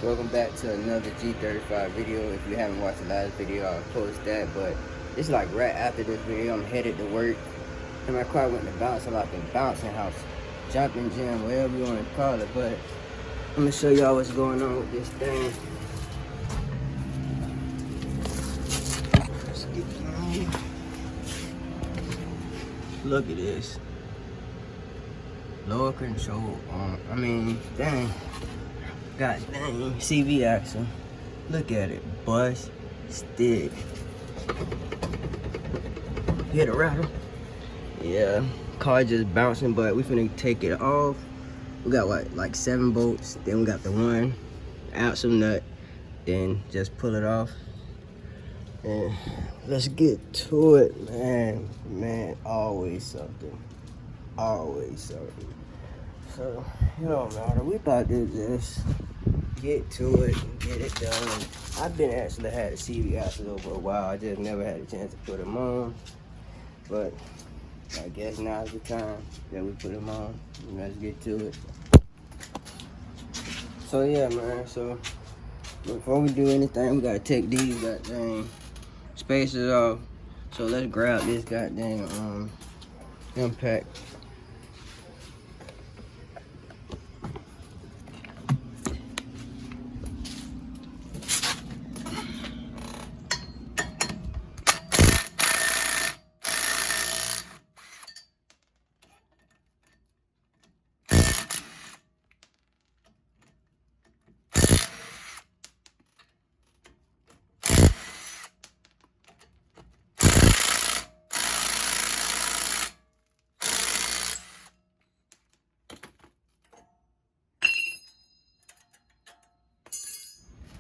Welcome back to another G35 video. If you haven't watched the last video, I'll post that, but it's like right after this video, I'm headed to work and my car went to bounce like a bouncing house, jumping gym, whatever you want to call it. But I'm gonna show y'all what's going on with this thing. Let's get it on. Look at this. Lower control on, dang. God dang, CV axle. Look at it, bust, stick. Hit a rattle. Yeah, car just bouncing, but we finna take it off. We got what, like 7 bolts. Then we got the one axle nut. Then just pull it off. And let's get to it, man. Man, always something. Always something. So, it don't matter. We about to just get to it and get it done. I've been actually had a CV axle over a while. I just never had a chance to put them on. But I guess now's the time that we put them on. Let's get to it. So yeah, man. So before we do anything, we gotta take these goddamn spacers off. So let's grab this goddamn impact.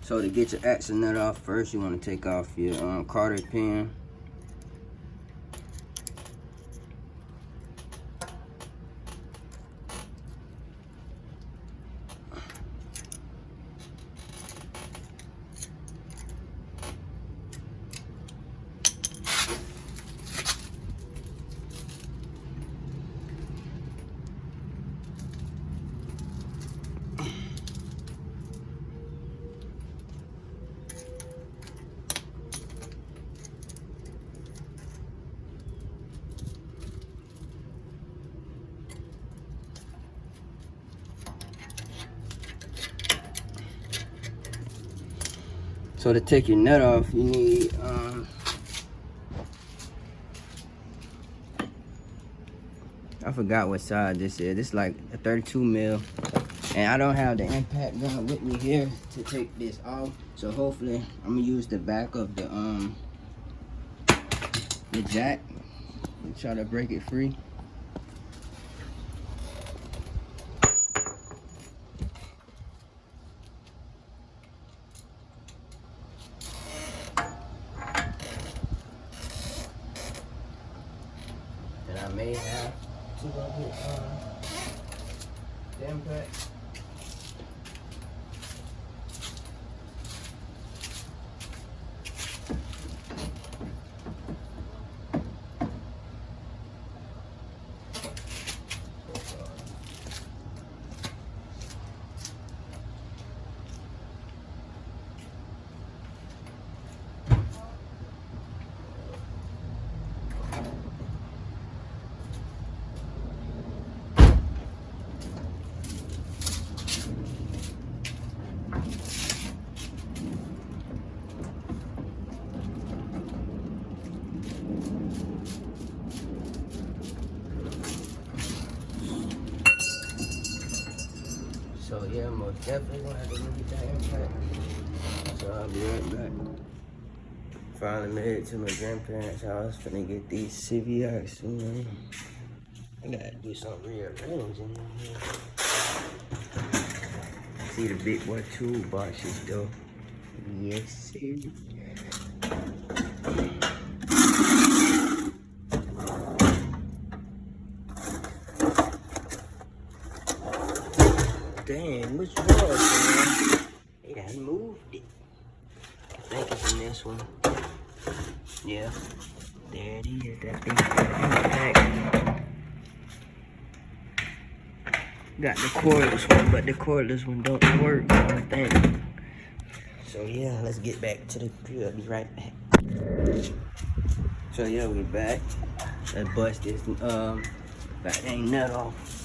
So to get your axle nut off, first you want to take off your cotter pin. So to take your nut off, you need I forgot what size this is. This is like a 32 mil, and I don't have the impact gun with me here to take this off. So hopefully I'm gonna use the back of the jack and try to break it free. I may have to go get the impact. So yeah, most definitely gonna have to look at that impact. So I'll be right back. Finally made it to my grandparents' house. Finna get these CV axles, man. I gotta do some rearranging here. See the big boy toolboxes though. Yes, sir. Dang, which was, man? They done moved it. I think it's in this one. Yeah, there it is. That thing's back. Got the cordless one, but the cordless one don't work, I think. So yeah, let's get back to the crib. I'll be right back. So yeah, we back. Let's bust this that ain't nut off.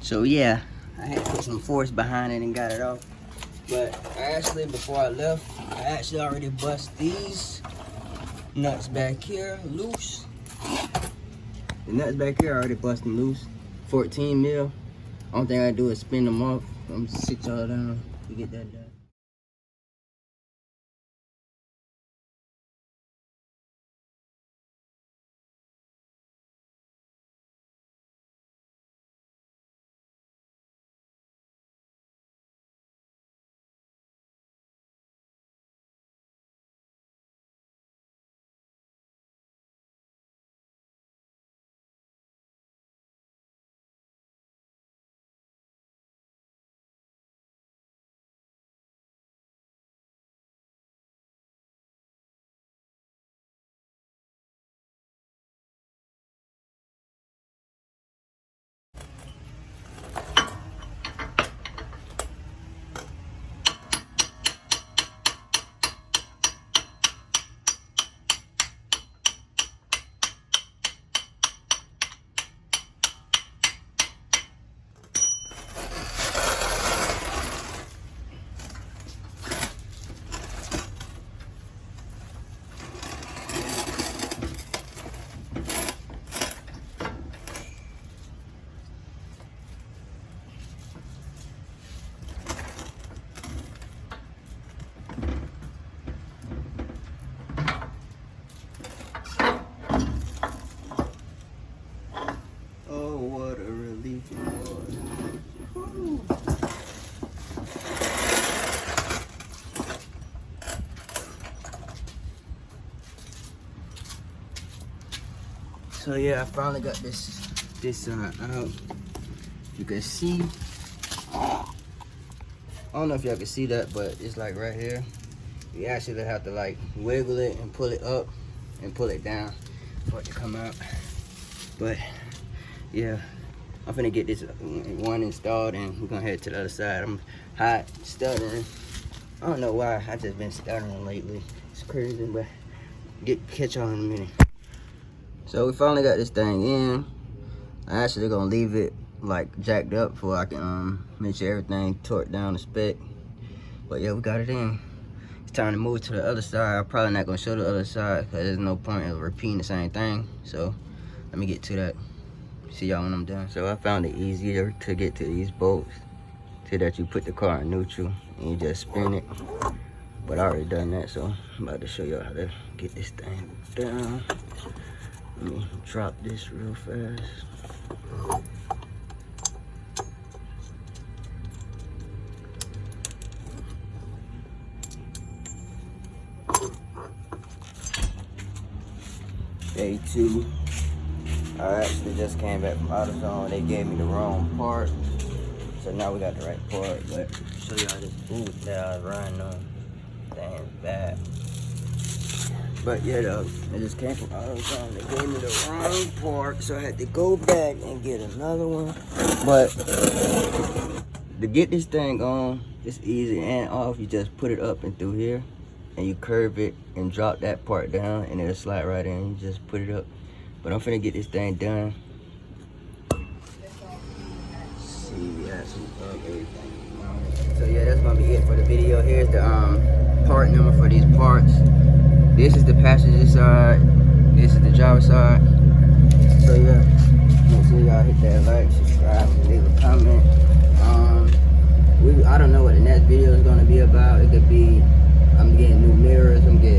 So yeah, I had to put some force behind it and got it off. But I actually, before I left, I actually already bust these nuts back here loose. The nuts back here I already busted loose. 14 mil. Only thing I do is spin them off. I'm gonna sit y'all down to get that done. So yeah, I finally got this out. You can see, I don't know if y'all can see that, but it's like right here. You actually have to like wiggle it and pull it up and pull it down for it to come out. But yeah, I'm finna get this one installed and we're gonna head to the other side. I'm hot, stuttering. I don't know why, I just been stuttering lately. It's crazy, but catch on in a minute. So we finally got this thing in. I actually gonna leave it like jacked up before I can make sure everything torqued down the spec. But yeah, we got it in. It's time to move to the other side. I'm probably not gonna show the other side because there's no point of repeating the same thing. So let me get to that. See y'all when I'm done. So I found it easier to get to these bolts. See that you put the car in neutral and you just spin it. But I already done that, so I'm about to show y'all how to get this thing down. Let me drop this real fast. Day 2. I actually just came back from AutoZone. They gave me the wrong part. So now we got the right part. But show y'all this boot that I was running on. Damn bad. But yeah, though, I just came from AutoZone. They gave me the wrong part, so I had to go back and get another one. But to get this thing on, it's easy and off. You just put it up and through here, and you curve it and drop that part down, and it'll slide right in. You just put it up. But I'm finna get this thing done. See, we have some everything. So yeah, that's gonna be it for the video. Here's the part number for these parts. This is the passenger side. This is the driver side. So yeah, make sure y'all hit that like, subscribe, and leave a comment. I don't know what the next video is gonna be about. It could be I'm getting new mirrors, I'm getting